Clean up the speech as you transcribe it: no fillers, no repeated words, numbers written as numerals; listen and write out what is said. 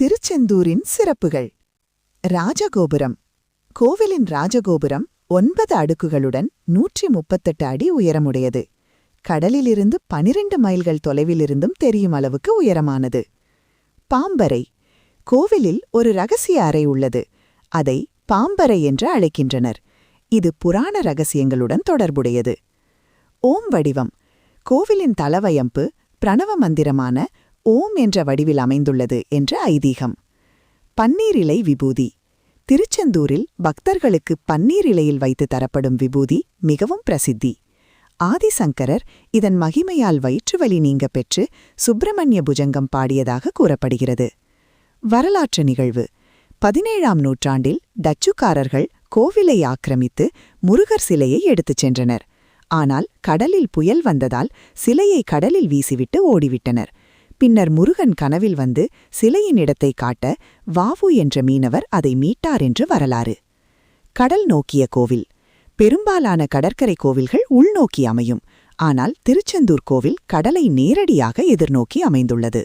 திருச்செந்தூரின் சிறப்புகள். ராஜகோபுரம். கோவிலின் ராஜகோபுரம் 9 அடுக்குகளுடன் 138 அடி உயரமுடையது. கடலிலிருந்து 12 மைல்கள் தொலைவிலிருந்தும் தெரியும் அளவுக்கு உயரமானது. பாம்பறை. கோவிலில் ஒரு ரகசிய அறை உள்ளது. அதை பாம்பறை என்று அழைக்கின்றனர். இது புராண ரகசியங்களுடன் தொடர்புடையது. ஓம் வடிவம். கோவிலின் தலவயம்பு பிரணவ மந்திரமான ஓம் என்ற வடிவில் அமைந்துள்ளது என்ற ஐதீகம். பன்னீர் இலை விபூதி. திருச்செந்தூரில் பக்தர்களுக்கு பன்னீர் இலையில் வைத்து தரப்படும் விபூதி மிகவும் பிரசித்தி. ஆதிசங்கரர் இதன் மகிமையால் வயிற்றுவலி நீங்க பெற்று சுப்பிரமணிய புஜங்கம் பாடியதாக கூறப்படுகிறது. வரலாற்று நிகழ்வு. 17ஆம் நூற்றாண்டில் டச்சுக்காரர்கள் கோவிலை ஆக்கிரமித்து முருகர் சிலையை எடுத்துச் சென்றனர். ஆனால் கடலில் புயல் வந்ததால் சிலையை கடலில் வீசிவிட்டு ஓடிவிட்டனர். பின்னர் முருகன் கனவில் வந்து சிலையின் இடத்தை காட்ட வாவு என்ற மீனவர் அதை மீட்டார் என்று வரலாறு. கடல் நோக்கிய கோவில். பெரும்பாலான கடற்கரை கோவில்கள் உள்நோக்கி அமையும். ஆனால் திருச்செந்தூர் கோவில் கடலை நேரடியாக எதிர்நோக்கி அமைந்துள்ளது.